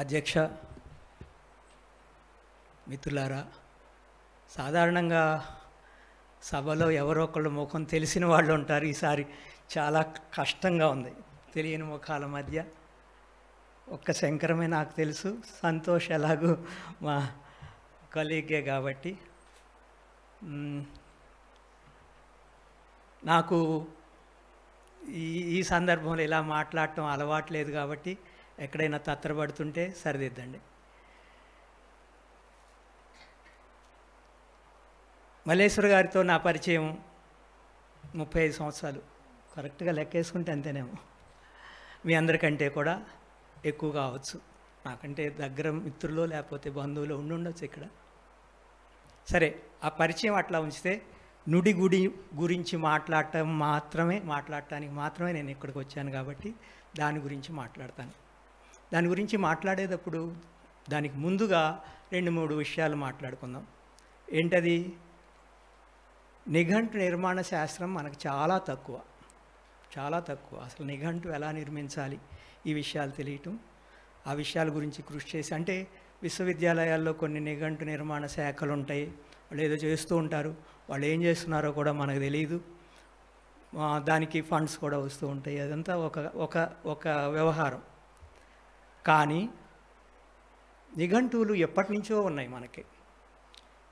అధ్యక్ష, మిత్రులారా, సాధారణంగా సభలో ఎవరో ఒకళ్ళు ముఖం తెలిసిన వాళ్ళు ఉంటారు. ఈసారి చాలా కష్టంగా ఉంది. తెలియని ముఖాల మధ్య ఒక్క శంకరమే నాకు తెలుసు, సంతోష్ ఎలాగూ మా కలీగే కాబట్టి. నాకు ఈ సందర్భంలో ఇలా మాట్లాడటం అలవాట్లేదు కాబట్టి ఎక్కడైనా తత్తరపడుతుంటే సరిదిద్దండి. మల్లేశ్వర గారితో నా పరిచయం 35 సంవత్సరాలు, కరెక్ట్గా లెక్కేసుకుంటే అంతేనేమో. మీ అందరికంటే కూడా ఎక్కువ కావచ్చు. నాకంటే దగ్గర మిత్రులు లేకపోతే బంధువులు ఉండొచ్చు ఇక్కడ. సరే, ఆ పరిచయం అట్లా ఉంచితే నుడి గురించి మాట్లాడటానికి మాత్రమే నేను ఇక్కడికి వచ్చాను కాబట్టి దాని గురించి మాట్లాడతాను. దాని గురించి మాట్లాడేటప్పుడు దానికి ముందుగా 2-3 విషయాలు మాట్లాడుకుందాం. ఏంటది? నిఘంటు నిర్మాణ శాస్త్రం మనకు చాలా తక్కువ. అసలు నిఘంటు ఎలా నిర్మించాలి ఈ విషయాలు తెలియటం, ఆ విషయాల గురించి కృషి చేసి, అంటే విశ్వవిద్యాలయాల్లో కొన్ని నిఘంటు నిర్మాణ శాఖలు ఉంటాయి, వాళ్ళు ఏదో చేస్తూ ఉంటారు, వాళ్ళు ఏం చేస్తున్నారో కూడా మనకు తెలియదు, దానికి ఫండ్స్ కూడా వస్తూ ఉంటాయి, అదంతా ఒక వ్యవహారం. కానీ నిఘంటువులు ఎప్పటి నుంచో ఉన్నాయి మనకి.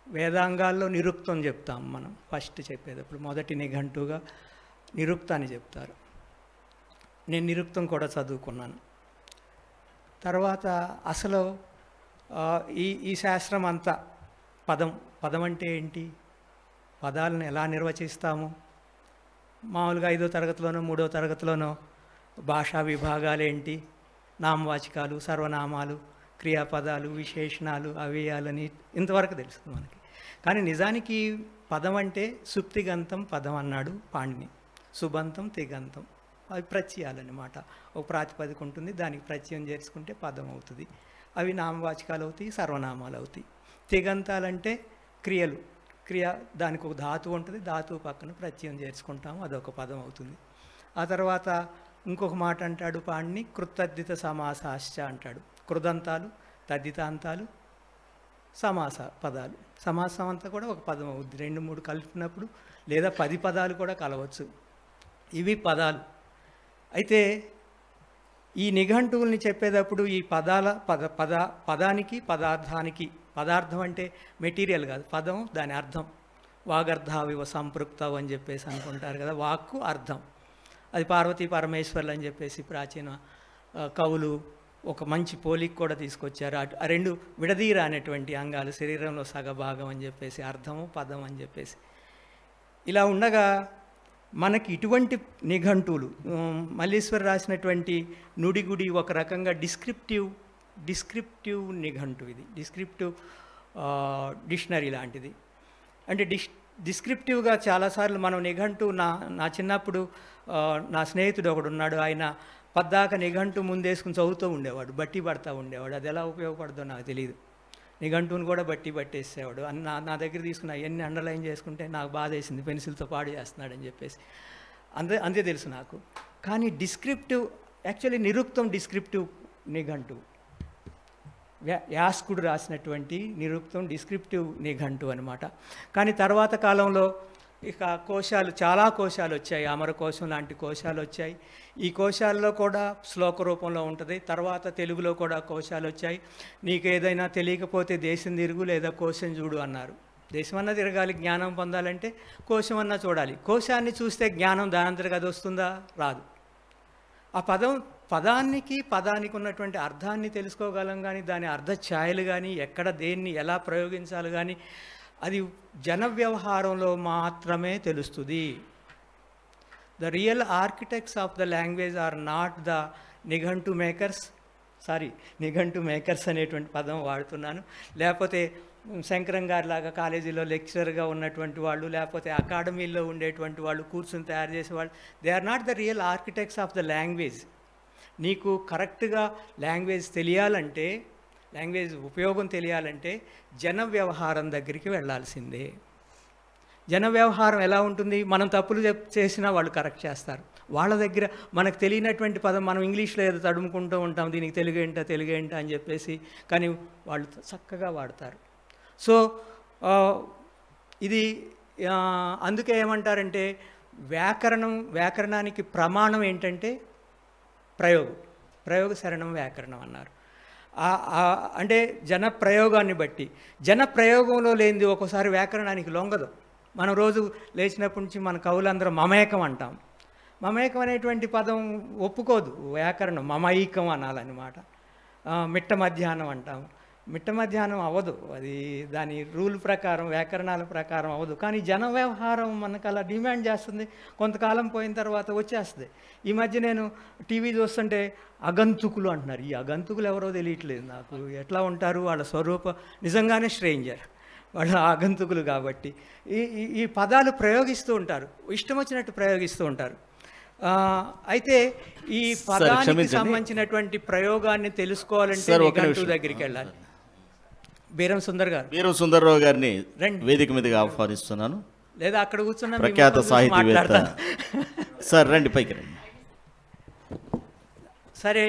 వేదాంగాల్లో నిరుక్తం చెప్తాం మనం ఫస్ట్ చెప్పేటప్పుడు. మొదటి నిఘంటువుగా నిరుక్తాన్ని చెప్తారు. నేను నిరుక్తం కూడా చదువుకున్నాను. తర్వాత అసలు ఈ శాస్త్రం అంతా పదం అంటే ఏంటి, పదాలను ఎలా నిర్వచిస్తాము, మామూలుగా 5వ తరగతిలోనో 3వ తరగతిలోనో భాషా విభాగాలు ఏంటి, నామవాచకాలు, సర్వనామాలు, క్రియాపదాలు, విశేషణాలు, అవ్యయాలని ఇంతవరకు తెలుస్తుంది మనకి. కానీ నిజానికి పదం అంటే సుప్తిగంతం పదం అన్నాడు పాణిని, సుబంతం తిగంతం, అవి ప్రత్యయాలన్నమాట. ఒక ప్రాతిపదిక ఉంటుంది, దానికి ప్రత్యయం చేసుకుంటే పదం అవుతుంది. అవి నామవాచకాలు అవుతాయి, సర్వనామాలు అవుతాయి. తిగంతాలంటే క్రియ, దానికి ఒక ధాతువు ఉంటుంది, ధాతువు పక్కన ప్రత్యయం చేసుకుంటాము, అదొక పదం అవుతుంది. ఆ తర్వాత ఇంకొక మాట అంటాడు పాణిని, కృతద్ధిత సమాసాశ్చ అంటాడు. కృదంతాలు, తద్ధితాంతాలు, సమాస పదాలు. సమాసం అంతా కూడా ఒక పదం అవుద్ది. 2-3 కలిపినప్పుడు, లేదా 10 పదాలు కూడా కలవచ్చు. ఇవి పదాలు. అయితే ఈ నిఘంటువుల్ని చెప్పేటప్పుడు ఈ పదానికి పదార్థానికి, పదార్థం అంటే మెటీరియల్ కాదు, పదం దాని అర్థం. వాగర్ధావివ సంపృక్తవ్ అని చెప్పేసి అనుకుంటారు కదా, వాక్కు అర్థం. అది పార్వతీ పరమేశ్వర్లు అని చెప్పేసి ప్రాచీన కవులు ఒక మంచి పోలిక కూడా తీసుకొచ్చారు. ఆ 2 విడదీర అనేటువంటి అంగాలు శరీరంలో సగభాగం అని చెప్పేసి, అర్థము పదం అని చెప్పేసి. ఇలా ఉండగా మనకి ఇటువంటి నిఘంటువులు, మల్లీశ్వర్ రాసినటువంటి నుడిగుడి ఒక రకంగా డిస్క్రిప్టివ్ నిఘంటు. ఇది డిస్క్రిప్టివ్ డిక్షనరీ లాంటిది. అంటే డిస్క్రిప్టివ్గా చాలాసార్లు మనం నిఘంటు, నా చిన్నప్పుడు నా స్నేహితుడు ఒకడు ఉన్నాడు, ఆయన పద్దాక నిఘంటు ముందేసుకుని చదువుతూ ఉండేవాడు, బట్టి పడతా ఉండేవాడు. అది ఎలా ఉపయోగపడదో నాకు తెలియదు. నిఘంటువుని కూడా బట్టి పట్టేసేవాడు. నా దగ్గర తీసుకున్న ఎన్ని అండర్లైన్ చేసుకుంటే నాకు బాధ వేసింది, పెన్సిల్తో పాడు చేస్తున్నాడని చెప్పేసి. అంతే తెలుసు నాకు. కానీ యాక్చువల్లీ నిరుక్తం డిస్క్రిప్టివ్ నిఘంటు. యాస్కుడు రాసినటువంటి నిరుక్తం డిస్క్రిప్టివ్ నిఘంటు అనమాట. కానీ తర్వాత కాలంలో ఇక చాలా కోశాలు వచ్చాయి. అమరకోశం లాంటి కోశాలు వచ్చాయి. ఈ కోశాల్లో కూడా శ్లోక రూపంలో ఉంటుంది. తర్వాత తెలుగులో కూడా కోశాలు వచ్చాయి. నీకు ఏదైనా తెలియకపోతే దేశం తిరుగు లేదా కోశం చూడు అన్నారు. దేశమన్నా తిరగాలి, జ్ఞానం పొందాలంటే కోశమన్నా చూడాలి. కోశాన్ని చూస్తే జ్ఞానం దానంతరకు అది వస్తుందా? రాదు. ఆ పదానికి ఉన్నటువంటి అర్థాన్ని తెలుసుకోగలం, కానీ దాని అర్థ ఛాయలు కానీ, ఎక్కడ దేన్ని ఎలా ప్రయోగించాలి కానీ అది జన వ్యవహారంలో మాత్రమే తెలుస్తుంది. The real architects of the language are not the నిఘంటు మేకర్స్ అనేటువంటి పదం వాడుతున్నాను. లేకపోతే శంకరం గారి లాగా కాలేజీలో లెక్చరర్గా ఉన్నటువంటి వాళ్ళు, లేకపోతే అకాడమీలో ఉండేటువంటి వాళ్ళు, కూర్చుని తయారు చేసేవాళ్ళు, they are not the real architects of the language. నీకు కరెక్ట్గా లాంగ్వేజ్ తెలియాలంటే, లాంగ్వేజ్ ఉపయోగం తెలియాలంటే జన వ్యవహారం దగ్గరికి వెళ్ళాల్సిందే. జన వ్యవహారం ఎలా ఉంటుంది, మనం తప్పులు చేసినా వాళ్ళు కరెక్ట్ చేస్తారు. వాళ్ళ దగ్గర మనకు తెలియనటువంటి పదం మనం ఇంగ్లీష్లో ఏదో తడుముకుంటూ ఉంటాం, దీనికి తెలుగు ఏంటా అని చెప్పేసి, కానీ వాళ్ళు చక్కగా వాడతారు. సో ఇది అందుకే ఏమంటారంటే వ్యాకరణానికి ప్రమాణం ఏంటంటే ప్రయోగ శరణం వ్యాకరణం అన్నారు. అంటే జన ప్రయోగాన్ని బట్టి, జన ప్రయోగంలో లేనిది ఒక్కోసారి వ్యాకరణానికి లొంగదు. మనం రోజు లేచినప్పటి నుంచి మన కవులందరూ మమేకం అంటాం. మమేకం అనేటువంటి పదం ఒప్పుకోదు వ్యాకరణం, మమైకం అనాలన్నమాట. మిట్ట మధ్యాహ్నం అంటాం, మిట్ట మధ్యాహ్నం అవ్వదు, అది దాని రూల్ ప్రకారం వ్యాకరణాల ప్రకారం అవ్వదు. కానీ జన వ్యవహారం మనకు అలా డిమాండ్ చేస్తుంది, కొంతకాలం పోయిన తర్వాత వచ్చేస్తుంది. ఈ మధ్య నేను టీవీ చూస్తుంటే అగంతుకులు అంటున్నారు. ఈ అగంతుకులు ఎవరో తెలియట్లేదు నాకు, ఎట్లా ఉంటారు, వాళ్ళ స్వరూపం నిజంగానే స్ట్రేంజర్, వాళ్ళ ఆగంతుకులు. కాబట్టి ఈ పదాలు ప్రయోగిస్తూ ఉంటారు, ఇష్టం వచ్చినట్టు ప్రయోగిస్తూ ఉంటారు. అయితే ఈ పదానికి సంబంధించినటువంటి ప్రయోగాన్ని తెలుసుకోవాలంటే నిఘంటు దగ్గరికి వెళ్ళాలి. బీరం సుందర్రావు గారిని వేదిక మీదగా ఆహ్వానిస్తున్నాను. లేదా అక్కడ కూర్చున్న ప్రఖ్యాత సాహితీవేత్త సార్, రండి పైకి రండి. సరే,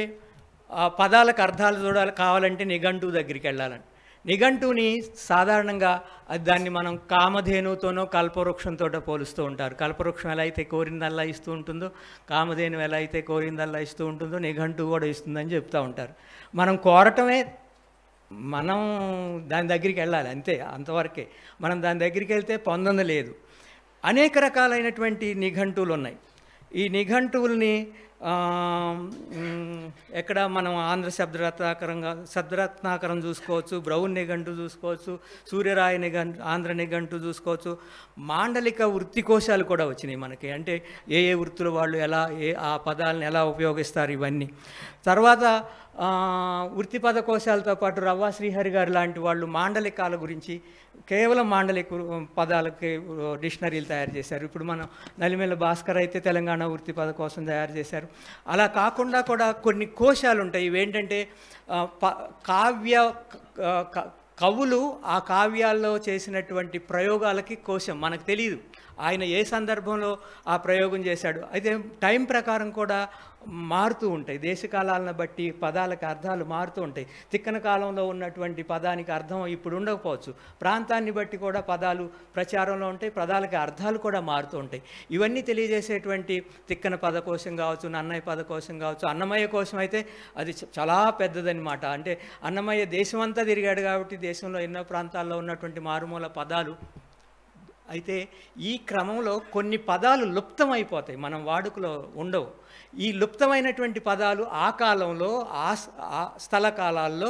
పదాలకు అర్థాలు కావాలంటే నిఘంటువు దగ్గరికి వెళ్ళాలని. నిఘంటువుని సాధారణంగా దాన్ని మనం కామధేనుతోనో కల్పవృక్షంతో పోలుస్తూ ఉంటారు. కల్పవృక్షం ఎలా అయితే కోరిందల్లా ఇస్తూ ఉంటుందో, కామధేను ఎలా అయితే కోరిందల్లా ఇస్తూ ఉంటుందో, నిఘంటువు కూడా ఇస్తుందని చెప్తూ ఉంటారు. మనం కోరటమే, మనం దాని దగ్గరికి వెళ్ళాలి అంతే, అంతవరకే. మనం దాని దగ్గరికి వెళ్తే పొందలేదు. అనేక రకాలైనటువంటి నిఘంటువులు ఉన్నాయి. ఈ నిఘంటువుల్ని ఎక్కడ మనం ఆంధ్ర శబ్దరత్నాకరం చూసుకోవచ్చు, బ్రౌన్ నిఘంటు చూసుకోవచ్చు, సూర్యరాయ ఆంధ్ర నిఘంటు చూసుకోవచ్చు. మాండలిక వృత్తి కోశాలు కూడా వచ్చినాయి మనకి, అంటే ఏ వృత్తుల వాళ్ళు ఎలా ఆ పదాలను ఎలా ఉపయోగిస్తారు ఇవన్నీ. తర్వాత వృత్తి పద కోశాలతో పాటు రవ్వ శ్రీహరి గారు లాంటి వాళ్ళు మాండలికాల గురించి, కేవలం మాండలిక పదాలకి డిక్షనరీలు తయారు చేశారు. ఇప్పుడు మనం నలిమెల భాస్కర్ అయితే తెలంగాణ వృత్తి పద కోసం తయారు చేశారు. అలా కాకుండా కూడా కొన్ని కోశాలు ఉంటాయి. ఇవేంటంటే కవులు ఆ కావ్యాల్లో చేసినటువంటి ప్రయోగాలకి కోశం మనకు తెలియదు, ఆయన ఏ సందర్భంలో ఆ ప్రయోగం చేశాడు. అయితే టైం ప్రకారం కూడా మారుతూ ఉంటాయి, దేశకాలాలను బట్టి పదాలకు అర్థాలు మారుతూ ఉంటాయి. తిక్కన కాలంలో ఉన్నటువంటి పదానికి అర్థం ఇప్పుడు ఉండకపోవచ్చు, ప్రాంతాన్ని బట్టి కూడా పదాలు ప్రచారంలో ఉంటాయి, పదాలకి అర్థాలు కూడా మారుతూ ఉంటాయి. ఇవన్నీ తెలియజేసేటువంటి తిక్కన పదకోశం కావచ్చు, నన్నయ్య పదకోశం కావచ్చు. అన్నమయ్య కోశం అయితే అది చాలా పెద్దదన్నమాట. అంటే అన్నమయ్య దేశమంతా తిరిగాడు కాబట్టి దేశంలో ఎన్నో ప్రాంతాల్లో ఉన్నటువంటి మారుమూల పదాలు. అయితే ఈ క్రమంలో కొన్ని పదాలు లుప్తమైపోతాయి, మనం వాడుకలో ఉండవు. ఈ లుప్తమైనటువంటి పదాలు ఆ కాలంలో ఆ స్థల కాలాల్లో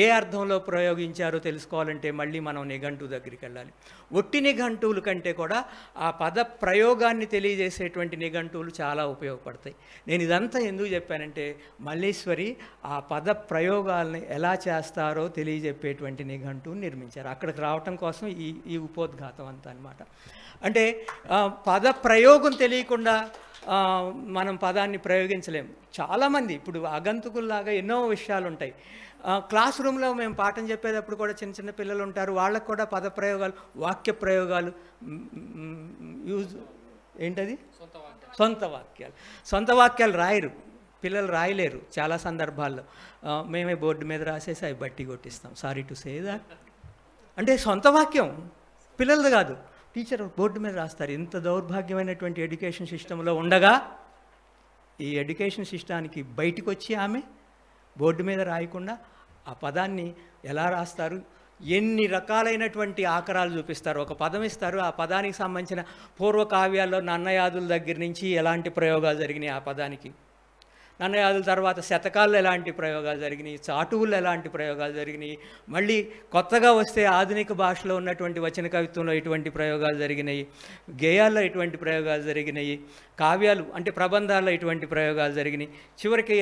ఏ అర్థంలో ప్రయోగించారో తెలుసుకోవాలంటే మళ్ళీ మనం నిఘంటువు దగ్గరికి వెళ్ళాలి. ఒట్టి నిఘంటువుల కంటే కూడా ఆ పద ప్రయోగాన్ని తెలియజేసేటువంటి నిఘంటువులు చాలా ఉపయోగపడతాయి. నేను ఇదంతా ఎందుకు చెప్పానంటే, మల్లీశ్వరి ఆ పద ప్రయోగాలని ఎలా చేస్తారో తెలియజెప్పేటువంటి నిఘంటువుని నిర్మించారు. అక్కడికి రావటం కోసం ఈ ఉపోద్ఘాతం అంతా అనమాట. అంటే పద ప్రయోగం తెలియకుండా మనం పదాన్ని ప్రయోగించలేము. చాలామంది ఇప్పుడు అగంతుకుల్లాగా ఎన్నో విషయాలు ఉంటాయి. క్లాస్ రూమ్లో మేము పాఠం చెప్పేటప్పుడు కూడా చిన్న చిన్న పిల్లలు ఉంటారు, వాళ్ళకు కూడా పద ప్రయోగాలు, వాక్య ప్రయోగాలు ఏంటది సొంత వాక్యాలు రాయరు పిల్లలు, రాయలేరు చాలా సందర్భాల్లో. మేమే బోర్డు మీద రాసేసి అవి బట్టి కొట్టిస్తాం. Sorry to say that. అంటే సొంత వాక్యం పిల్లలది కాదు, టీచర్ బోర్డు మీద రాస్తారు. ఇంత దౌర్భాగ్యమైనటువంటి ఎడ్యుకేషన్ సిస్టంలో ఉండగా ఈ ఎడ్యుకేషన్ సిస్టానికి బయటకు వచ్చి ఆమె బోర్డు మీద రాయకుండా ఆ పదాన్ని ఎలా రాస్తారు, ఎన్ని రకాలైనటువంటి ఆకారాలు చూపిస్తారు. ఒక పదం ఇస్తారు, ఆ పదానికి సంబంధించిన పూర్వకావ్యాల్లో నన్నయాదుల దగ్గర నుంచి ఎలాంటి ప్రయోగాలు జరిగినాయి, ఆ పదానికి నన్నయాదుల తర్వాత శతకాల్లో ఎలాంటి ప్రయోగాలు జరిగినాయి, చాటువుల్లో ఎలాంటి ప్రయోగాలు జరిగినాయి, మళ్ళీ కొత్తగా వస్తే ఆధునిక భాషలో ఉన్నటువంటి వచన కవిత్వంలో ఎటువంటి ప్రయోగాలు జరిగినాయి, గేయాల్లో ఎటువంటి ప్రయోగాలు జరిగినాయి, కావ్యాలు అంటే ప్రబంధాల్లో ఎటువంటి ప్రయోగాలు జరిగినాయి, చివరికి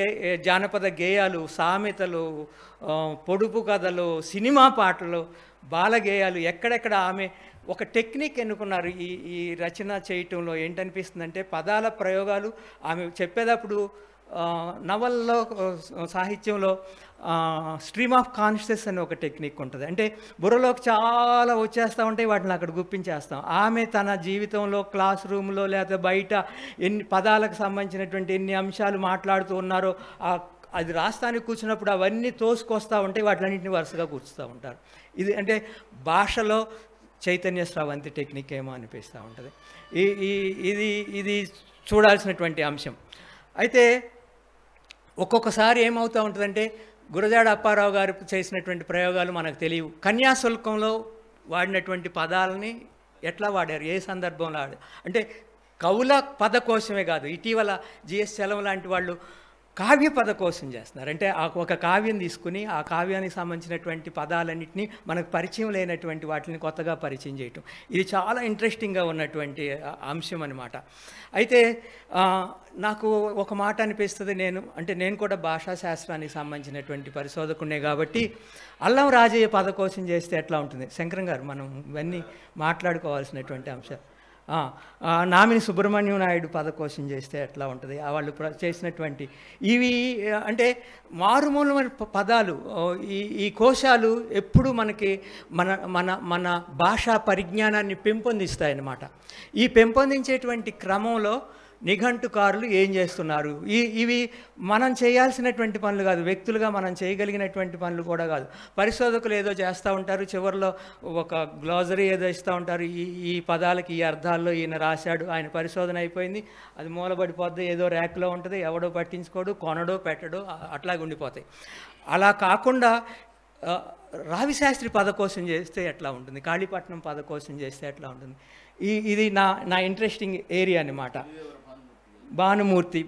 జానపద గేయాలు, సామెతలు, పొడుపు కథలు, సినిమా పాటలు, బాలగేయాలు, ఎక్కడెక్కడ ఆమె ఒక టెక్నిక్ ఎన్నుకున్నారు ఈ రచన చేయటంలో. ఏంటనిపిస్తుందంటే పదాల ప్రయోగాలు ఆమె చెప్పేటప్పుడు నవల్లో సాహిత్యంలో స్ట్రీమ్ ఆఫ్ కాన్షియస్ అని ఒక టెక్నిక్ ఉంటుంది. అంటే బుర్రలోకి చాలా వచ్చేస్తూ ఉంటాయి, వాటిని అక్కడ గుప్పించేస్తాం. ఆమె తన జీవితంలో క్లాస్ రూమ్లో లేకపోతే బయట ఎన్ని పదాలకు సంబంధించినటువంటి ఎన్ని అంశాలు మాట్లాడుతూ ఉన్నారో అది రాస్తానికి కూర్చున్నప్పుడు అవన్నీ తోసుకొస్తూ ఉంటాయి, వాటిలన్నింటినీ వరుసగా కూర్చుతూ ఉంటారు. ఇది అంటే భాషలో చైతన్య స్రవంతి టెక్నిక్ ఏమో అనిపిస్తూ ఉంటుంది. ఇది చూడాల్సినటువంటి అంశం. అయితే ఒక్కొక్కసారి ఏమవుతూ ఉంటుందంటే గురజాడ అప్పారావు గారు చేసినటువంటి ప్రయోగాలు మనకు తెలియవు. కన్యాశుల్కంలో వాడినటువంటి పదాలని ఎట్లా వాడారు, ఏ సందర్భంలో అంటే కవుల పదకోశమే కాదు, ఇటీవల జిఎస్ చలం లాంటి వాళ్ళు కావ్య పదకోశం చేస్తున్నారు. అంటే ఒక కావ్యం తీసుకుని ఆ కావ్యానికి సంబంధించినటువంటి పదాలన్నింటినీ మనకు పరిచయం లేనటువంటి వాటిని కొత్తగా పరిచయం చేయటం, ఇది చాలా ఇంట్రెస్టింగ్గా ఉన్నటువంటి అంశం అన్నమాట. అయితే నాకు ఒక మాట అనిపిస్తుంది, నేను కూడా భాషాశాస్త్రానికి సంబంధించినటువంటి పరిశోధకునే కాబట్టి అల్లం రాజయ్య పదకోశం చేస్తే ఎట్లా ఉంటుంది శంకరం గారు, మనం ఇవన్నీ మాట్లాడుకోవాల్సినటువంటి అంశాలు. నామిని సుబ్రహ్మణ్యం నాయుడు పదకోశం చేస్తే ఎట్లా ఉంటుంది, వాళ్ళు చేసినటువంటి ఇవి అంటే మారుమూలమైన పదాలు. ఈ కోశాలు ఎప్పుడు మనకి మన భాషా పరిజ్ఞానాన్ని పెంపొందిస్తాయన్నమాట. ఈ పెంపొందించేటువంటి క్రమంలో నిఘంటుకారులు ఏం చేస్తున్నారు, ఇవి మనం చేయాల్సినటువంటి పనులు కాదు, వ్యక్తులుగా మనం చేయగలిగినటువంటి పనులు కూడా కాదు. పరిశోధకులు ఏదో చేస్తూ ఉంటారు, చివరిలో ఒక గ్లోజరీ ఏదో ఇస్తూ ఉంటారు, ఈ పదాలకి ఈ అర్థాల్లో ఈయన రాశాడు, ఆయన పరిశోధన అయిపోయింది, అది మూలబడిపోద్ది, ఏదో ర్యాక్లో ఉంటుంది, ఎవడో పట్టించుకోడు, కొనడో పెట్టడో అట్లాగే ఉండిపోతాయి. అలా కాకుండా రావిశాస్త్రి పదకోశం చేస్తే ఎట్లా ఉంటుంది, కాళీపట్నం పదకోశం చేస్తే ఎట్లా ఉంటుంది, ఇది నా ఇంట్రెస్టింగ్ ఏరియా అన్నమాట. భానుమూర్తి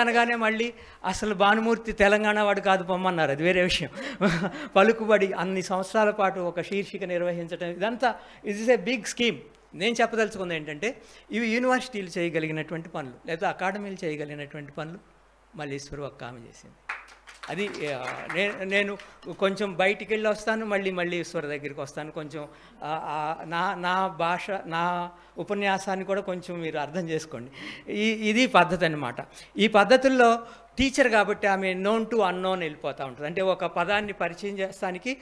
అనగానే మళ్ళీ అసలు భానుమూర్తి తెలంగాణ వాడు కాదు పొమ్మన్నారు, అది వేరే విషయం. పలుకుబడి అన్ని సంవత్సరాల పాటు ఒక శీర్షిక నిర్వహించడం, ఇదంతా it is a big scheme. నేను చెప్పదలుచుకుంది ఏంటంటే ఇవి యూనివర్సిటీలు చేయగలిగినటువంటి పనులు, లేదా అకాడమీలు చేయగలిగినటువంటి పనులు మల్లీశ్వరి ఒక్క ఆమె చేసింది. అది నేను కొంచెం బయటికి వెళ్ళి వస్తాను, మళ్ళీ ఈశ్వర్ దగ్గరికి వస్తాను. కొంచెం నా భాష, నా ఉపన్యాసాన్ని కూడా కొంచెం మీరు అర్థం చేసుకోండి. ఇది పద్ధతి అన్నమాట. ఈ పద్ధతుల్లో టీచర్ కాబట్టి ఆమె నోన్ టు అన్నోన్ వెళ్ళిపోతూ ఉంటుంది. అంటే ఒక పదాన్ని పరిచయం చేస్తానికి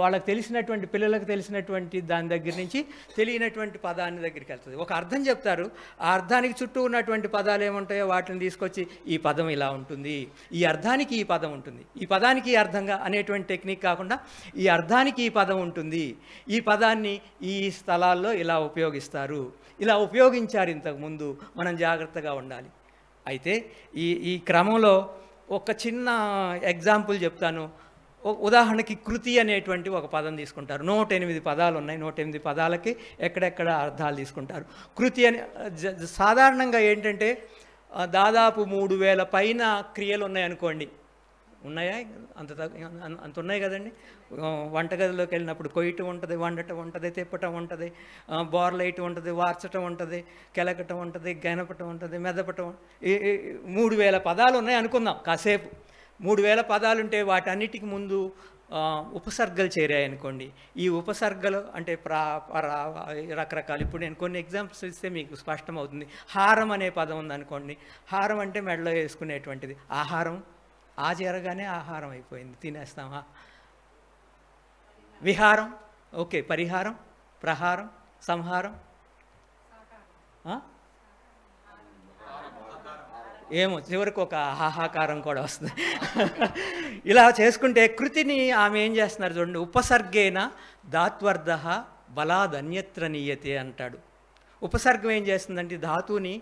వాళ్ళకి తెలిసినటువంటి, పిల్లలకు తెలిసినటువంటి దాని దగ్గర నుంచి తెలియనటువంటి పదాన్ని దగ్గరికి వెళ్తుంది. ఒక అర్థం చెప్తారు, ఆ అర్థానికి చుట్టూ ఉన్నటువంటి పదాలు ఏముంటాయో వాటిని తీసుకొచ్చి ఈ పదం ఇలా ఉంటుంది, ఈ అర్థానికి ఈ పదం ఉంటుంది, ఈ పదానికి ఈ అర్థంగా అనేటువంటి టెక్నిక్ కాకుండా ఈ అర్థానికి ఈ పదం ఉంటుంది, ఈ పదాన్ని ఈ స్థలాల్లో ఇలా ఉపయోగిస్తారు, ఇలా ఉపయోగించారు ఇంతకుముందు, మనం జాగ్రత్తగా ఉండాలి. అయితే ఈ క్రమంలో ఒక చిన్న ఎగ్జాంపుల్ చెప్తాను. ఉదాహరణకి కృతి అనేటువంటి ఒక పదం తీసుకుంటారు. 108 పదాలు ఉన్నాయి, 108 పదాలకి ఎక్కడెక్కడ అర్థాలు తీసుకుంటారు. కృతి అని సాధారణంగా ఏంటంటే దాదాపు 3000 పైన క్రియలు ఉన్నాయనుకోండి. ఉన్నాయా? అంత ఉన్నాయి కదండి. వంటగదిలోకి వెళ్ళినప్పుడు కొయ్యటం ఉంటుంది, వండటం ఉంటుంది, తిప్పటం ఉంటుంది, బోర్లైటం ఉంటుంది, వార్చటం ఉంటుంది, కెలకటం ఉంటుంది, గెనపటం ఉంటుంది, మెదపటం. 3000 పదాలు ఉన్నాయి అనుకుందాం కాసేపు. 3000 పదాలు ఉంటే వాటన్నిటికి ముందు ఉపసర్గలు చేరాయనుకోండి. ఈ ఉపసర్గలు అంటే రకరకాలు. ఇప్పుడు నేను కొన్ని ఎగ్జాంపుల్స్ ఇస్తే మీకు స్పష్టమవుతుంది. హారం అనే పదం ఉందనుకోండి. హారం అంటే మెడలో వేసుకునేటువంటిది. ఆహారం, ఆ చేరగానే ఆహారం అయిపోయింది, తినేస్తామా. విహారం, ఓకే. పరిహారం, ప్రహారం, సంహారం, ఏమో చివరికి ఒక హాహాకారం కూడా వస్తుంది. ఇలా చేసుకుంటే కృతిని ఆమె ఏం చేస్తున్నారు చూడండి. ఉపసర్గేన ధాత్వర్థ బలాదన్యత్ర నీయతే అంటాడు. ఉపసర్గం ఏం చేస్తుందంటే ధాతువుని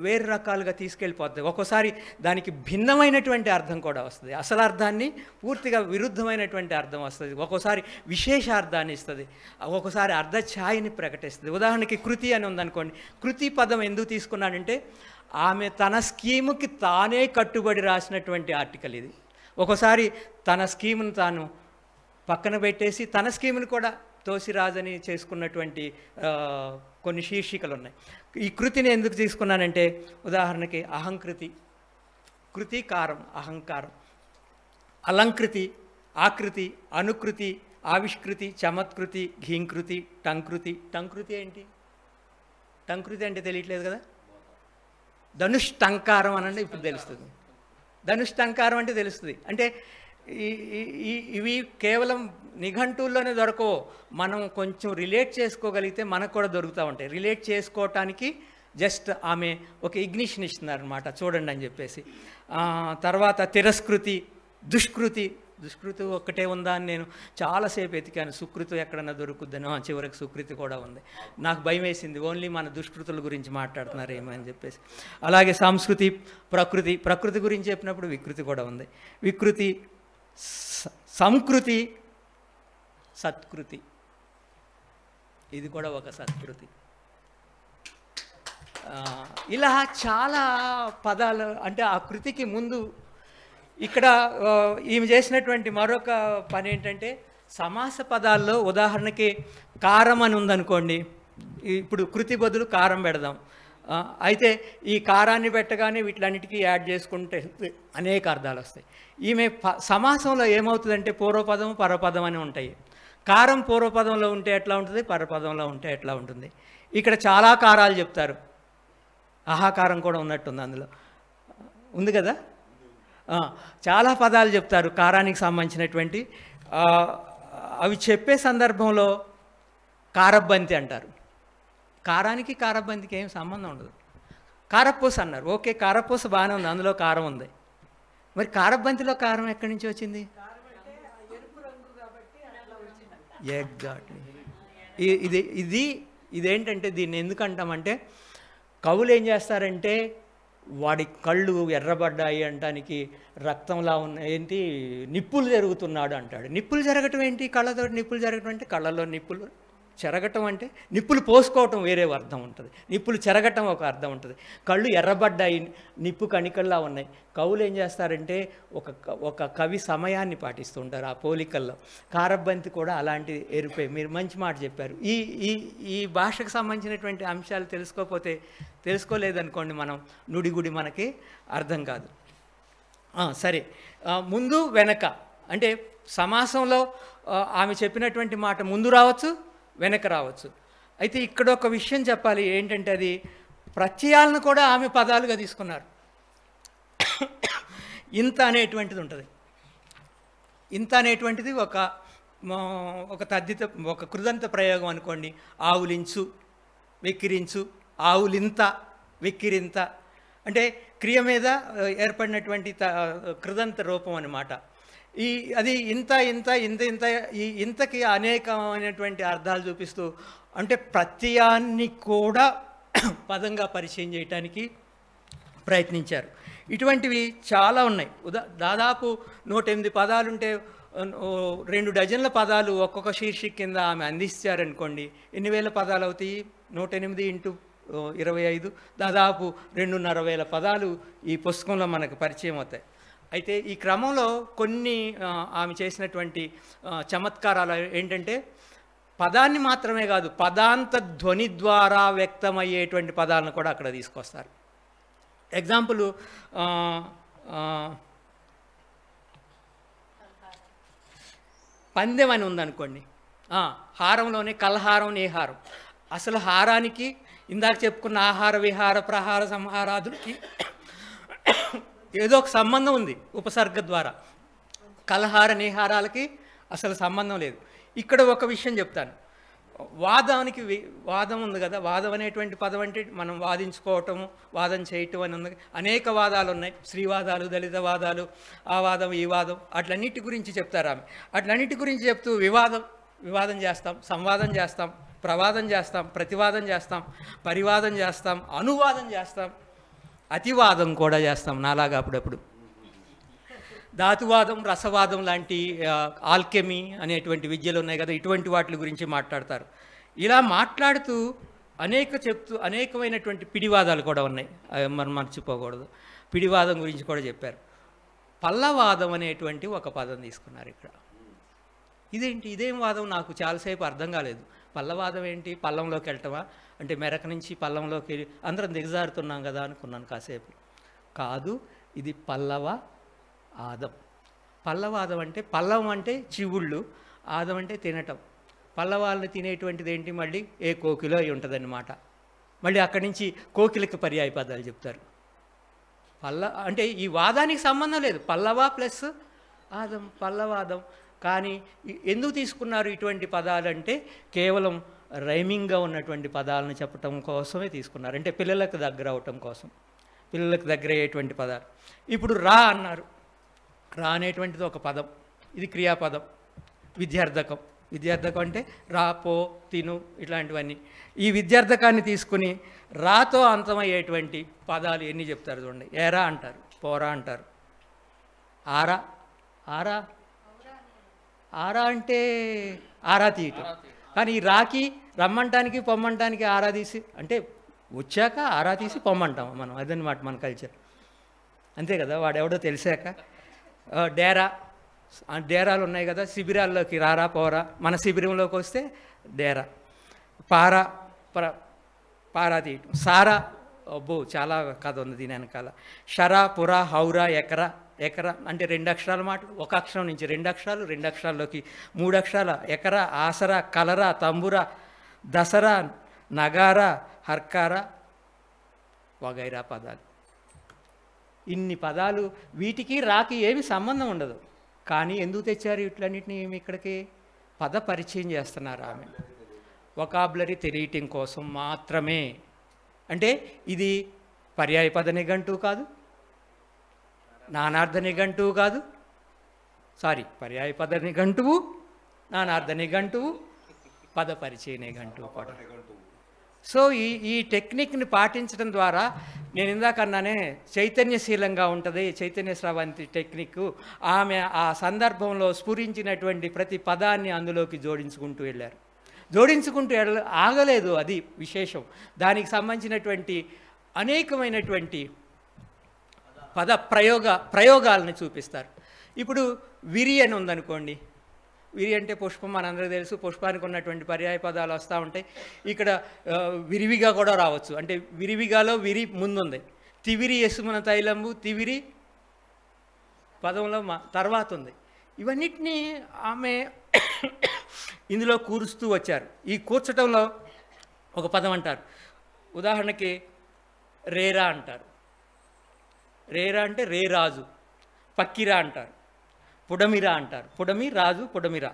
వేరు రకాలుగా తీసుకెళ్ళిపోతుంది. ఒక్కోసారి దానికి భిన్నమైనటువంటి అర్థం కూడా వస్తుంది, అసలు అర్థాన్ని పూర్తిగా విరుద్ధమైనటువంటి అర్థం వస్తుంది, ఒక్కోసారి విశేషార్థాన్ని ఇస్తుంది, ఒక్కోసారి అర్ధఛాయని ప్రకటిస్తుంది. ఉదాహరణకి కృతి అని ఉందనుకోండి. కృతి పదం ఎందుకు తీసుకున్నాడంటే ఆమె తన స్కీముకి తానే కట్టుబడి రాసినటువంటి ఆర్టికల్ ఇది. ఒక్కోసారి తన స్కీమును తాను పక్కన పెట్టేసి తన స్కీమును కూడా తోసిరాజని చేసుకున్నటువంటి కొన్ని శీర్షికలు ఉన్నాయి. ఈ కృతిని ఎందుకు తీసుకున్నానంటే ఉదాహరణకి అహంకృతి, కృతి కారం, అహంకారం, అలంకృతి, ఆకృతి, అనుకృతి, ఆవిష్కృతి, చమత్కృతి, ఘీంకృతి, టంకృతి. టంకృతి ఏంటి? టంకృతి అంటే తెలియట్లేదు కదా. ధనుష్టంకారం అనండి ఇప్పుడు తెలుస్తుంది. ధనుష్టంకారం అంటే తెలుస్తుంది. అంటే ఇవి కేవలం నిఘంటువుల్లోనే దొరకవు. మనం కొంచెం రిలేట్ చేసుకోగలిగితే మనకు కూడా దొరుకుతూ ఉంటాయి. రిలేట్ చేసుకోవటానికి జస్ట్ ఆమె ఒక ఇగ్నిషన్ ఇస్తున్నారనమాట, చూడండి అని చెప్పేసి. తర్వాత తిరస్కృతి, దుష్కృతి. దుష్కృతి ఒక్కటే ఉందా అని నేను చాలాసేపు ఎతికాను. సుకృతి ఎక్కడన్నా దొరుకుద్దని. చివరికి సుకృతి కూడా ఉంది. నాకు భయం వేసింది, ఓన్లీ మన దుష్కృతుల గురించి మాట్లాడుతున్నారేమో అని చెప్పేసి. అలాగే సంస్కృతి, ప్రకృతి. ప్రకృతి గురించి చెప్పినప్పుడు వికృతి కూడా ఉంది. వికృతి, సంకృతి, సత్కృతి. ఇది కూడా ఒక సత్కృతి. ఇలా చాలా పదాలు. అంటే ఆ కృతికి ముందు ఇక్కడ ఈమె చేసినటువంటి మరొక పని ఏంటంటే సమాస పదాల్లో ఉదాహరణకి కారం అని ఉందనుకోండి, ఇప్పుడు కృతి బదులు కారం పెడదాం. అయితే ఈ కారాన్ని పెట్టగానే వీటిలన్నిటికీ యాడ్ చేసుకుంటే అనేక అర్థాలు వస్తాయి. ఈమె సమాసంలో ఏమవుతుందంటే పూర్వపదం పరపదం అని ఉంటాయి. కారం పూర్వపదంలో ఉంటే ఎట్లా ఉంటుంది, పరపదంలో ఉంటే ఎట్లా ఉంటుంది. ఇక్కడ చాలా కారాలు చెప్తారు. ఆహాకారం కూడా ఉన్నట్టుంది అందులో, ఉంది కదా. చాలా పదాలు చెప్తారు కారానికి సంబంధించినటువంటి. అవి చెప్పే సందర్భంలో కారబ్బంతి అంటారు. కారానికి కారబ్బంతికి ఏం సంబంధం ఉండదు. కారపూస అన్నారు, ఓకే కారపూస బాగానే ఉంది, అందులో కారం ఉంది. మరి కారబ్బంతిలో కారం ఎక్కడి నుంచి వచ్చింది? ఎగ్జాక్ట్లీ. ఇదేంటంటే దీన్ని ఎందుకు అంటామంటే, కవులు ఏం చేస్తారంటే వాడి కళ్ళు ఎర్రబడ్డాయి అంటానికి రక్తంలా ఉన్న ఏంటి నిప్పులు జరుగుతున్నాడు అంటాడు. నిప్పులు జరగటం ఏంటి? కళ్ళతో నిప్పులు జరగటం అంటే కళ్ళలో నిప్పులు చెరగటం అంటే నిప్పులు పోసుకోవటం వేరే అర్థం ఉంటుంది, నిప్పులు చెరగటం ఒక అర్థం ఉంటుంది. కళ్ళు ఎర్రబడ్డాయి, నిప్పు కణికల్లా ఉన్నాయి. కవులు ఏం చేస్తారంటే ఒక కవి సమయాన్ని పాటిస్తూ ఉంటారు ఆ పోలికల్లో. కారబ్బంతి కూడా అలాంటి ఎరుపే. మీరు మంచి మాట చెప్పారు. ఈ భాషకు సంబంధించినటువంటి అంశాలు తెలుసుకోలేదనుకోండి, మనం నుడిగుడి మనకి అర్థం కాదు. సరే, ముందు వెనక అంటే సమాసంలో ఆమె చెప్పినటువంటి మాట ముందు రావచ్చు, వెనక రావచ్చు. అయితే ఇక్కడ ఒక విషయం చెప్పాలి ఏంటంటే, అది ప్రత్యయాలను కూడా ఆమె పదాలుగా తీసుకున్నారు. ఇంత అనేటువంటిది ఉంటుంది. ఇంత అనేటువంటిది ఒక తద్దిత, ఒక కృదంత ప్రయోగం అనుకోండి. ఆవులించు, వెక్కిరించు, ఆవులింత, వెక్కిరింత అంటే క్రియ మీద ఏర్పడినటువంటి కృదంత రూపం అన్నమాట. అది ఇంత ఇంత ఇంత ఇంత ఈ ఇంతకి అనేకమైనటువంటి అర్థాలు చూపిస్తూ, అంటే ప్రత్యయాన్ని కూడా పదంగా పరిచయం చేయటానికి ప్రయత్నించారు. ఇటువంటివి చాలా ఉన్నాయి. దాదాపు 108 పదాలుంటే 2 డజన్ల పదాలు ఒక్కొక్క శీర్షిక కింద ఆమె అందించారనుకోండి, ఎన్ని వేల పదాలు అవుతాయి? 108 ఇంటూ 25 దాదాపు 2,500,000 పదాలు ఈ పుస్తకంలో మనకు పరిచయం అవుతాయి. అయితే ఈ క్రమంలో కొన్ని ఆమె చేసినటువంటి చమత్కారాలు ఏంటంటే, పదాన్ని మాత్రమే కాదు, పదాంత ధ్వని ద్వారా వ్యక్తమయ్యేటువంటి పదాలను కూడా అక్కడ తీసుకొస్తారు. ఎగ్జాంపుల్, పందెం అని ఉందనుకోండి. హారంలోనే కల్హారం, నేహారం. అసలు హారానికి ఇందాక చెప్పుకున్న ఆహార విహార ప్రహార సంహారాదులకి ఏదో ఒక సంబంధం ఉంది ఉపసర్గ ద్వారా. కలహార నిహారాలకి అసలు సంబంధం లేదు. ఇక్కడ ఒక విషయం చెప్తాను. వాదానికి వాదం ఉంది కదా, వాదం అనేటువంటి పదం అంటే మనం వాదించుకోవటము, వాదం చేయటం అని ఉంది. అనేక వాదాలు ఉన్నాయి, స్త్రీవాదాలు, దళిత వాదాలు, ఆ వాదం, ఈ వాదం, అట్లన్నిటి గురించి చెప్తారు ఆమె. అట్లన్నిటి గురించి చెప్తూ వివాదం చేస్తాం, సంవాదం చేస్తాం, ప్రవాదం చేస్తాం, ప్రతివాదం చేస్తాం, పరివాదం చేస్తాం, అనువాదం చేస్తాం, అతివాదం కూడా చేస్తాం నాలాగా అప్పుడప్పుడు. ధాతువాదం, రసవాదం లాంటి ఆల్కెమీ అనేటువంటి విద్యలు ఉన్నాయి కదా, ఇటువంటి వాటి గురించి మాట్లాడతారు. ఇలా మాట్లాడుతూ అనేకమైనటువంటి పిడివాదాలు కూడా ఉన్నాయి, మనం మర్చిపోకూడదు. పిడివాదం గురించి కూడా చెప్పారు. పల్లవాదం అనేటువంటి ఒక పదం తీసుకున్నారు ఇక్కడ. ఇదేం వాదం? నాకు చాలాసేపు అర్థం కాలేదు. పల్లవాదం ఏంటి? పల్లంలోకి వెళ్ళటమా? అంటే మెరక నుంచి పల్లంలోకి వెళ్ళి అందరం దిగజారుతున్నాం కదా అనుకున్నాను కాసేపు. కాదు, ఇది పల్లవ ఆదం. పల్లవాదం అంటే, పల్లవం అంటే చివుళ్ళు, ఆదం అంటే తినటం. పల్లవాళ్ళని తినేటువంటిది ఏంటి? మళ్ళీ ఏ కోకిలో అయి ఉంటుందన్నమాట. మళ్ళీ అక్కడి నుంచి కోకిలకి పర్యాయ పదాలు చెప్తారు. అంటే ఈ వాదానికి సంబంధం లేదు, పల్లవ ప్లస్ ఆదం, పల్లవాదం. కానీ ఎందుకు తీసుకున్నారు ఇటువంటి పదాలంటే కేవలం రైమింగ్గా ఉన్నటువంటి పదాలను చెప్పటం కోసమే తీసుకున్నారు, అంటే పిల్లలకు దగ్గర అవటం కోసం, పిల్లలకు దగ్గర అయ్యేటువంటి పదాలు. ఇప్పుడు రా అన్నారు, రా అనేటువంటిది ఒక పదం, ఇది క్రియాపదం. విద్యార్థకం, విద్యార్థకం అంటే రా, పో, తిను, ఇట్లాంటివన్నీ. ఈ విద్యార్థకాన్ని తీసుకుని రాతో అంతమయ్యేటువంటి పదాలు ఎన్ని చెప్తారు చూడండి. ఏరా అంటారు, పోరా అంటారు, ఆరా, ఆరా ఆరా అంటే ఆరా తీయటం. కానీ ఈ రాకి రమ్మంటానికి పొమ్మంటానికి ఆరా తీసి, అంటే వచ్చాక ఆరా తీసి పొమ్మంటాం మనం, అదనమాట మన కల్చర్. అంతే కదా, వాడెవడో తెలిసాక. డేరా, డేరాలు ఉన్నాయి కదా, శిబిరాల్లోకి రారా పోరా, మన శిబిరంలోకి వస్తే డేరా. పారా, పారా తీయటం. సారా, అబ్బో చాలా కథ ఉంది దీని వెనకాల. షరా, పురా, హౌరా, ఎకరా. ఎకరా అంటే 2 అక్షరాల మాట, ఒక అక్షరం నుంచి 2 అక్షరాలు, 2 అక్షరాల్లోకి 3 అక్షరాల. ఎకరా, ఆసరా, కలరా, తంబురా, దసరా, నగారా, హర్కారా వగైరా పదాలు. ఇన్ని పదాలు, వీటికి రాకి ఏమి సంబంధం ఉండదు. కానీ ఎందుకు తెచ్చారు వీటిలన్నింటినీ ఇక్కడికి? పద పరిచయం చేస్తున్నారు ఆమె, వొకాబులరీ తెలియటం కోసం మాత్రమే. అంటే ఇది పర్యాయ పద నిఘంటువు కాదు, నానార్థ నిఘంటువు కాదు, పర్యాయ పద నిఘంటువు, నానార్థ నిఘంటువు, పద పరిచయ నిఘంటువు కూడా. సో ఈ టెక్నిక్ని పాటించడం ద్వారా, నేను ఇందాక అన్నానే చైతన్యశీలంగా ఉంటుంది చైతన్య స్రవంతి టెక్నిక్. ఆమె ఆ సందర్భంలో స్ఫురించినటువంటి ప్రతి పదాన్ని అందులోకి జోడించుకుంటూ వెళ్ళారు. జోడించుకుంటూ ఆగలేదు, అది విశేషం. దానికి సంబంధించినటువంటి అనేకమైనటువంటి పద ప్రయోగాలను చూపిస్తారు. ఇప్పుడు విరి అని ఉందనుకోండి, విరి అంటే పుష్పం, మనందరికీ తెలుసు. పుష్పానికి ఉన్నటువంటి పర్యాయ పదాలు వస్తూ ఉంటాయి. ఇక్కడ విరివిగా కూడా రావచ్చు, అంటే విరివిగాలో విరి ముందుంది. తివిరి యసుమున తైలంబు, తివిరి పదంలో తర్వాత ఉంది. ఇవన్నిటినీ ఆమె ఇందులో కూరుస్తూ వచ్చారు. ఈ కూర్చటంలో ఒక పదం అంటారు, ఉదాహరణకి రేరా అంటారు. రేరా అంటే రేరాజు. పక్కిరా అంటారు, పుడమిరా అంటారు. పుడమి, రాజు, పుడమిరా.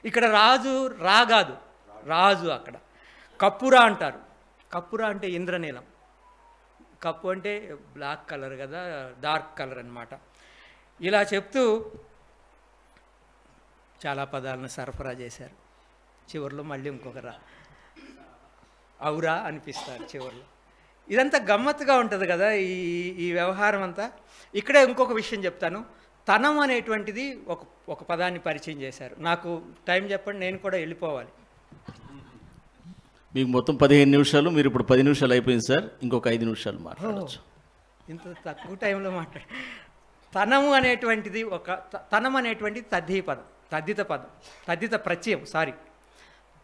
ఇక్కడ రాజు రా కాదు, రాజు అక్కడ. కప్పురా అంటారు. కప్పురా అంటే ఇంద్రనీలం. కప్పు అంటే బ్లాక్ కలర్ కదా, డార్క్ కలర్ అన్నమాట. ఇలా చెప్తూ చాలా పదాలను సరఫరా చేశారు. చివరిలో మళ్ళీ ఇంకొక రా, ఔరా అనిపిస్తారు చివరిలో. ఇదంతా గమ్మత్తుగా ఉంటుంది కదా ఈ వ్యవహారం అంతా. ఇక్కడే ఇంకొక విషయం చెప్తాను. తనం అనేటువంటిది ఒక పదాన్ని పరిచయం చేశారు. నాకు టైం చెప్పండి, నేను కూడా వెళ్ళిపోవాలి. మీకు మొత్తం 15 నిమిషాలు, మీరు ఇప్పుడు 10 నిమిషాలు అయిపోయింది సార్. ఇంకొక 5 నిమిషాలు మాట్లాడచ్చు. ఇంత తక్కువ టైంలో తనము అనేటువంటిది తనం అనేటువంటిది తద్దిత పదం, తద్దిత ప్రత్యయం.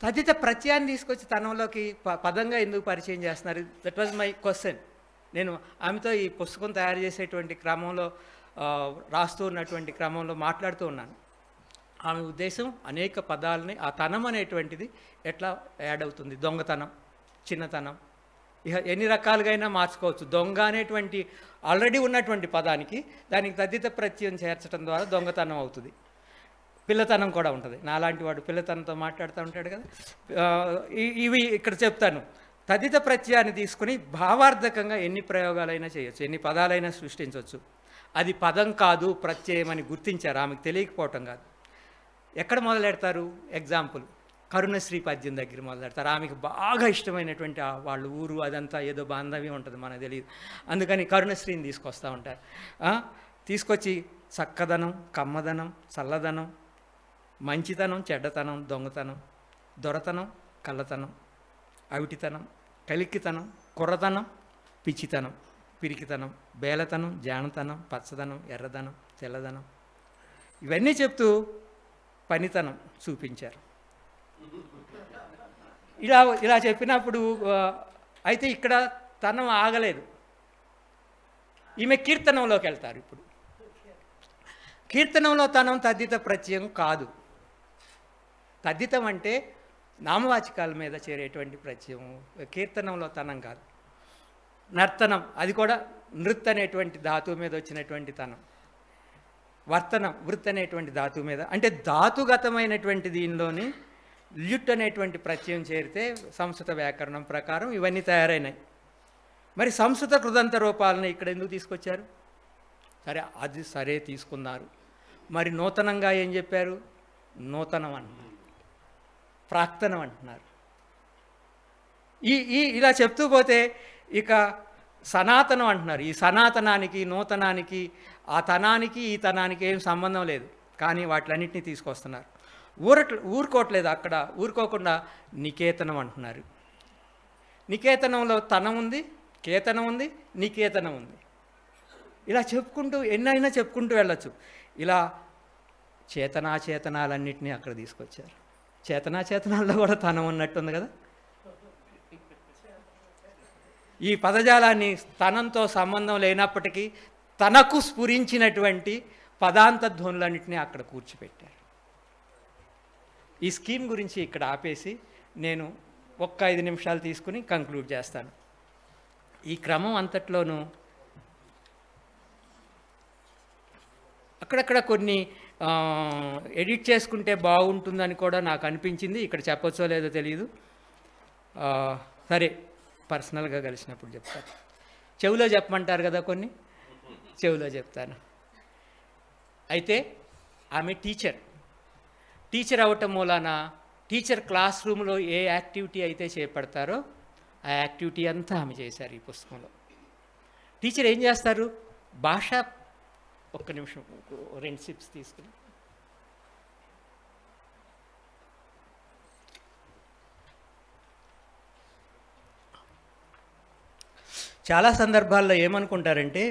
తద్దిత ప్రత్యయాన్ని తీసుకొచ్చి తనంలోకి పదంగా ఎందుకు పరిచయం చేస్తున్నారు? That was my question. నేను ఆమెతో ఈ పుస్తకం తయారు చేసేటువంటి క్రమంలో, రాస్తూ ఉన్నటువంటి క్రమంలో మాట్లాడుతూ ఉన్నాను. ఆమె ఉద్దేశం అనేక పదాలని ఆ తనం అనేటువంటిది ఎట్లా యాడ్ అవుతుంది. దొంగతనం, చిన్నతనం, ఇక ఎన్ని రకాలుగా అయినా మార్చుకోవచ్చు. దొంగ అనేటువంటి ఆల్రెడీ ఉన్నటువంటి పదానికి దానికి తద్దిత ప్రత్యయం చేర్చడం ద్వారా దొంగతనం అవుతుంది. పిల్లతనం కూడా ఉంటుంది. నాలాంటి వాడు పిల్లతనంతో మాట్లాడుతూ ఉంటాడు కదా. ఇవి ఇక్కడ చెప్తాను. తద్దిత ప్రత్యయాన్ని తీసుకుని భావార్థకంగా ఎన్ని ప్రయోగాలైనా చేయొచ్చు, ఎన్ని పదాలైనా సృష్టించవచ్చు. అది పదం కాదు, ప్రత్యయం అని గుర్తించారు. ఆమెకు తెలియకపోవటం కాదు. ఎక్కడ మొదలెడతారు? ఎగ్జాంపుల్, కరుణశ్రీ పద్యం దగ్గర మొదలెడతారు. ఆమెకు బాగా ఇష్టమైనటువంటి వాళ్ళ ఊరు అదంతా ఏదో బాంధవ్యం ఉంటుంది, మనకు తెలియదు. అందుకని కరుణశ్రీని తీసుకొస్తూ ఉంటారు. తీసుకొచ్చి చక్కదనం, కమ్మదనం, చల్లదనం, మంచితనం, చెడ్డతనం, దొంగతనం, దొరతనం, కళ్ళతనం, అవిటితనం, కలిక్కితనం, కుర్రతనం, పిచ్చితనం, పిరికితనం, బేలతనం, జానతనం, పచ్చదనం, ఎర్రదనం, తెల్లదనం, ఇవన్నీ చెప్తూ పనితనం చూపించారు. ఇలా చెప్పినప్పుడు అయితే ఇక్కడ తనం ఆగలేదు. ఈమె కీర్తనంలోకి వెళ్తారు. ఇప్పుడు కీర్తనంలో తనం తద్దిత ప్రత్యయం కాదు. తద్దితం అంటే నామవాచకాల మీద చేరేటువంటి ప్రత్యయం. కీర్తనంలో తనం కాదు. నర్తనం, అది కూడా నృత్ అనేటువంటి ధాతువు మీద వచ్చినటువంటి తనం. వర్తనం, వృత్ అనేటువంటి ధాతువు మీద, అంటే ధాతుగతమైనటువంటి దీనిలోని ల్యుట్ అనేటువంటి ప్రత్యయం చేరితే సంస్కృత వ్యాకరణం ప్రకారం ఇవన్నీ తయారైనాయి. మరి సంస్కృత కృదంత రూపాలను ఇక్కడ ఎందుకు తీసుకొచ్చారు? సరే, అది సరే తీసుకున్నారు. మరి నూతనంగా ఏం చెప్పారు? నూతనం అంటున్నారు, ప్రాక్తనం అంటున్నారు. ఇలా చెప్తూ పోతే ఇక సనాతనం అంటున్నారు. ఈ సనాతనానికి, నూతనానికి, ఆ తనానికి ఈ తనానికి ఏం సంబంధం లేదు, కానీ వాటిలన్నింటినీ తీసుకొస్తున్నారు. ఊరుకోవట్లేదు, అక్కడ ఊరుకోకుండా నికేతనం అంటున్నారు. నికేతనంలో తనం ఉంది, కేతనం ఉంది, నికేతనం ఉంది. ఇలా చెప్పుకుంటూ ఎన్నైనా చెప్పుకుంటూ వెళ్ళచ్చు. ఇలా చేతనాచేతనాలన్నింటినీ అక్కడ తీసుకొచ్చారు. చేతనాచేతనాల్లో కూడా తనం ఉన్నట్టుంది కదా. ఈ పదజాలాన్ని తనంతో సంబంధం లేనప్పటికీ తనకు స్ఫురించినటువంటి పదాంత ధ్వనులన్నింటినీ అక్కడ కూర్చిపెట్టారు. ఈ స్కీమ్ గురించి ఇక్కడ ఆపేసి నేను ఒక్క 5 నిమిషాలు తీసుకుని కంక్లూడ్ చేస్తాను. ఈ క్రమం అంతట్లోనూ అక్కడక్కడ కొన్ని ఎడిట్ చేసుకుంటే బాగుంటుందని కూడా నాకు అనిపించింది. ఇక్కడ చెప్పొచ్చో లేదో తెలియదు, సరే పర్సనల్గా కలిసినప్పుడు చెప్తాను. చెవిలో చెప్పమంటారు కదా, కొన్ని చెవిలో చెప్తాను. అయితే ఆమె టీచర్ అవ్వటం మూలాన టీచర్ క్లాస్ రూమ్లో ఏ యాక్టివిటీ అయితే చేపడతారో ఆ యాక్టివిటీ అంతా ఆమె చేశారు ఈ పుస్తకంలో. టీచర్ ఏం చేస్తారు? భాష, ఒక్క నిమిషం 2 సిప్స్ తీసుకుని, చాలా సందర్భాల్లో ఏమనుకుంటారంటే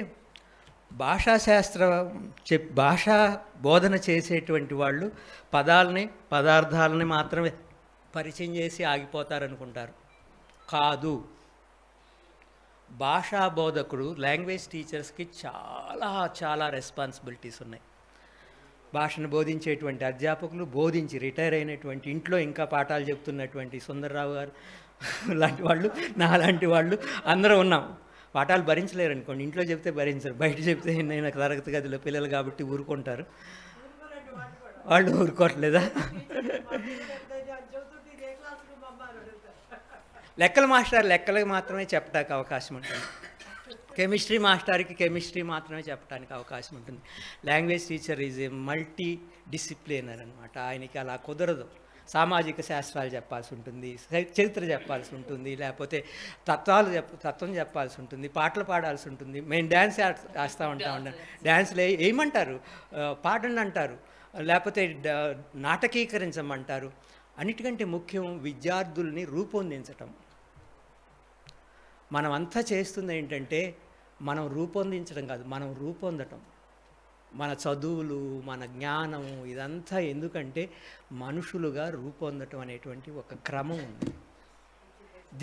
భాషా బోధన చేసేటువంటి వాళ్ళు పదాలని, పదార్థాలని మాత్రమే పరిచయం చేసి ఆగిపోతారనుకుంటారు. కాదు, భాషా బోధకుడు, లాంగ్వేజ్ టీచర్స్కి చాలా రెస్పాన్సిబిలిటీస్ ఉన్నాయి. భాషను బోధించేటువంటి అధ్యాపకులు, బోధించి రిటైర్ అయినటువంటి, ఇంట్లో ఇంకా పాఠాలు చెప్తున్నటువంటి సుందర్రావు గారు లాంటి వాళ్ళు, నాలాంటి వాళ్ళు అందరూ ఉన్నాం. పాఠాలు భరించలేరు అనుకోండి, ఇంట్లో చెప్తే భరించరు, బయట చెప్తే నేను తరగతి గదిలో పిల్లలు కాబట్టి ఊరుకుంటారు. వాళ్ళు ఊరుకోవట్లేదా? లెక్కల మాస్టర్ లెక్కలకు మాత్రమే చెప్పడానికి అవకాశం ఉంటుంది, కెమిస్ట్రీ మాస్టర్కి కెమిస్ట్రీ మాత్రమే చెప్పడానికి అవకాశం ఉంటుంది. Language teacher is a multi disciplinarian అనమాట. ఆయనకి అలా కుదరదు. సామాజిక శాస్త్రాలు చెప్పాల్సి ఉంటుంది, చరిత్ర చెప్పాల్సి ఉంటుంది, లేకపోతే తత్వం చెప్పాల్సి ఉంటుంది, పాటలు పాడాల్సి ఉంటుంది. మేము డ్యాన్స్ వేస్తూ ఉంటాం, డ్యాన్స్లు వేయమంటారు, పాడండి అంటారు, లేకపోతే నాటకీకరించమంటారు. అన్నిటికంటే ముఖ్యం విద్యార్థుల్ని రూపొందించటం. మనం అంతా చేస్తుంది ఏంటంటే మనం రూపొందించడం కాదు, మనం రూపొందటం. మన చదువులు, మన జ్ఞానం, ఇదంతా ఎందుకంటే మనుషులుగా రూపొందటం అనేటువంటి ఒక క్రమం ఉంది.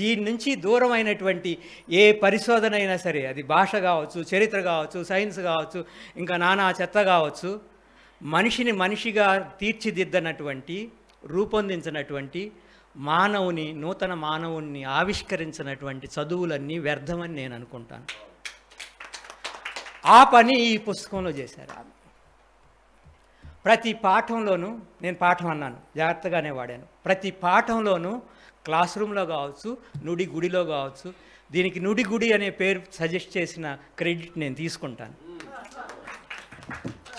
దీని నుంచి దూరమైనటువంటి ఏ పరిశోధన అయినా సరే, అది భాష కావచ్చు, చరిత్ర కావచ్చు, సైన్స్ కావచ్చు, ఇంకా నానా చెత్త కావచ్చు, మనిషిని మనిషిగా తీర్చిదిద్దనటువంటి, రూపొందించినటువంటి మానవుని, నూతన మానవుని ఆవిష్కరించినటువంటి చదువులన్నీ వ్యర్థమని నేను అనుకుంటాను. ఆ పని ఈ పుస్తకంలో చేశారు ఆమె. ప్రతి పాఠంలోనూ, నేను పాఠం అన్నాను, జాగ్రత్తగానే వాడాను, ప్రతి పాఠంలోనూ క్లాస్ రూమ్లో కావచ్చు, నుడి గుడిలో కావచ్చు, దీనికి నుడి గుడి అనే పేరు సజెస్ట్ చేసిన క్రెడిట్ నేను తీసుకుంటాను.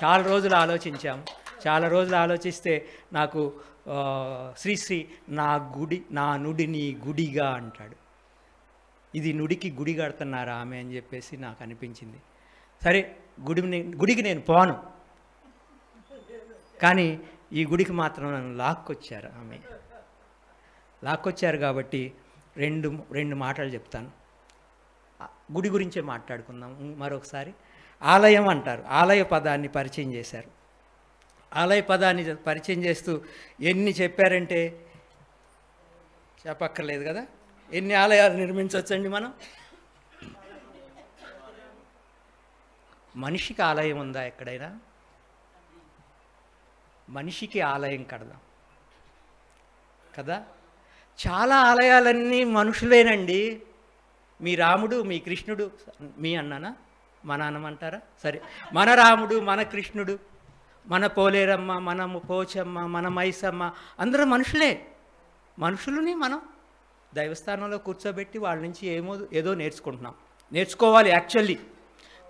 చాలా రోజులు ఆలోచించాము, చాలా రోజులు ఆలోచిస్తే నాకు శ్రీశ్రీ నా నుడిని గుడిగా అంటాడు. ఇది నుడికి గుడి కడుతున్నారా ఆమె అని చెప్పేసి నాకు అనిపించింది. సరే, గుడికి నేను పోను, కానీ ఈ గుడికి మాత్రం నన్ను లాక్కొచ్చారు ఆమె. లాక్కొచ్చారు కాబట్టి రెండు మాటలు చెప్తాను. గుడి గురించే మాట్లాడుకుందాం మరొకసారి. ఆలయం అంటారు, ఆలయ పదాన్ని పరిచయం చేశారు. ఆలయ పదాన్ని పరిచయం చేస్తూ ఎన్ని చెప్పారంటే చెప్పక్కర్లేదు కదా. ఎన్ని ఆలయాలు నిర్మించవచ్చండి మనం? మనిషికి ఆలయం ఉందా ఎక్కడైనా? మనిషికి ఆలయం కడదాం కదా. చాలా ఆలయాలన్నీ మనుషులేనండి. మీ రాముడు మీ కృష్ణుడు, మీ అన్నానా మా నాన్నమంటారా, సరే, మన రాముడు మన కృష్ణుడు మన పోలేరమ్మ మన పోచమ్మ మన మైసమ్మ అందరూ మనుషులే. మనుషులని మనం దైవస్థానంలో కూర్చోబెట్టి వాళ్ళ నుంచి ఏదో నేర్చుకోవాలి యాక్చువల్లీ.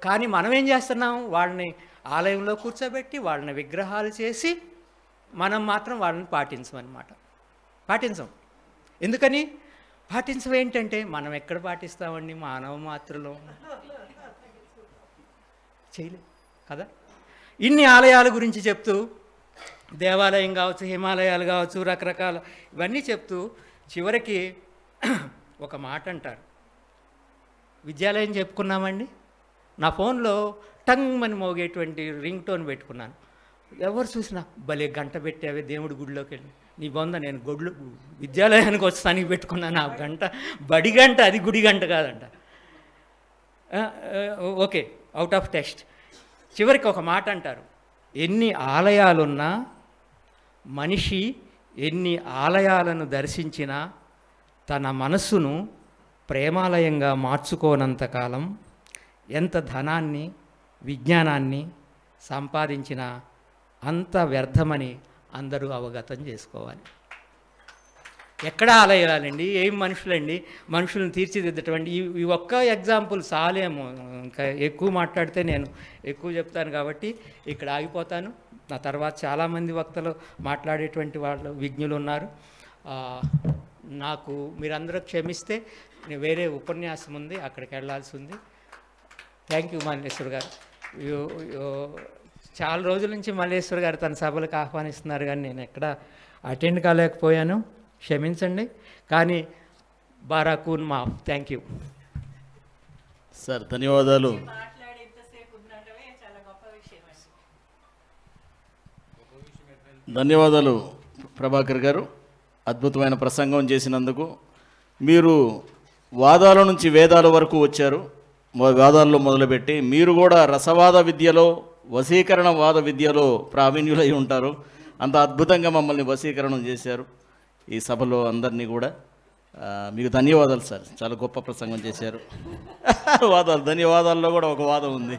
కానీ మనం ఏం చేస్తున్నాం, వాళ్ళని ఆలయంలో కూర్చోబెట్టి వాళ్ళని విగ్రహాలు చేసి మనం మాత్రం వాళ్ళని పాటించం. ఎందుకని ఏంటంటే మనం ఎక్కడ పాటిస్తామండి, మానవ మాతృలో చేయలేదు కదా. ఇన్ని ఆలయాల గురించి చెప్తూ, దేవాలయం కావచ్చు, హిమాలయాలు కావచ్చు, రకరకాల ఇవన్నీ చెప్తూ చివరికి ఒక మాట అంటారు, విద్యాలయం చెప్పుకున్నామండి, నా ఫోన్లో టంగ్ అని మోగేటువంటి రింగ్ టోన్ పెట్టుకున్నాను. ఎవరు చూసినా భలే గంట పెట్టావే దేవుడి గుడిలోకి వెళ్ళి, నీ బొంద నేను విద్యాలయానికి వస్తానికి పెట్టుకున్నాను ఆ గంట, బడి గంట, అది గుడి గంట కాదంట. Okay, out of text. చివరికి ఒక మాట అంటారు, ఎన్ని ఆలయాలున్నా మనిషి ఎన్ని ఆలయాలను దర్శించినా తన మనస్సును ప్రేమాలయంగా మార్చుకోనంతకాలం ఎంత ధనాన్ని విజ్ఞానాన్ని సంపాదించినా అంత వ్యర్థమని అందరూ అవగతం చేసుకోవాలి. ఎక్కడ ఆలయాలండి, ఏం మనుషులండి, మనుషులను తీర్చిదిద్దటువంటి ఈ ఒక్క ఎగ్జాంపుల్ చాలేమో. ఇంకా ఎక్కువ మాట్లాడితే నేను ఎక్కువ చెప్తాను కాబట్టి ఇక్కడ ఆగిపోతాను. నా తర్వాత చాలామంది వక్తలు మాట్లాడేటువంటి వాళ్ళు విజ్ఞులు ఉన్నారు. నాకు మీరందరూ క్షమిస్తే వేరే ఉపన్యాసం ఉంది, అక్కడికి వెళ్ళాల్సి ఉంది. థ్యాంక్ యూ మల్లేశ్వర్ గారు. చాలా రోజుల నుంచి మల్లేశ్వర్ గారు తన సభలకు ఆహ్వానిస్తున్నారు, కానీ నేను ఎక్కడ అటెండ్ కాలేకపోయాను, క్షమించండి. కానీ బారాకూన్ మాఫ్. థ్యాంక్ యూ సార్, ధన్యవాదాలు. ధన్యవాదాలు ప్రభాకర్ గారు, అద్భుతమైన ప్రసంగం చేసినందుకు. మీరు వాదాల నుంచి వేదాల వరకు వచ్చారు, వాదాల్లో మొదలుపెట్టి మీరు కూడా రసవాద విద్యలో, వశీకరణవాద విద్యలో ప్రావీణ్యులై ఉంటారు. అంత అద్భుతంగా మమ్మల్ని వశీకరణం చేశారు ఈ సభలో అందరినీ కూడా. మీకు ధన్యవాదాలు సార్, చాలా గొప్ప ప్రసంగం చేశారు. ధన్యవాదాల్లో కూడా ఒక వాదం ఉంది.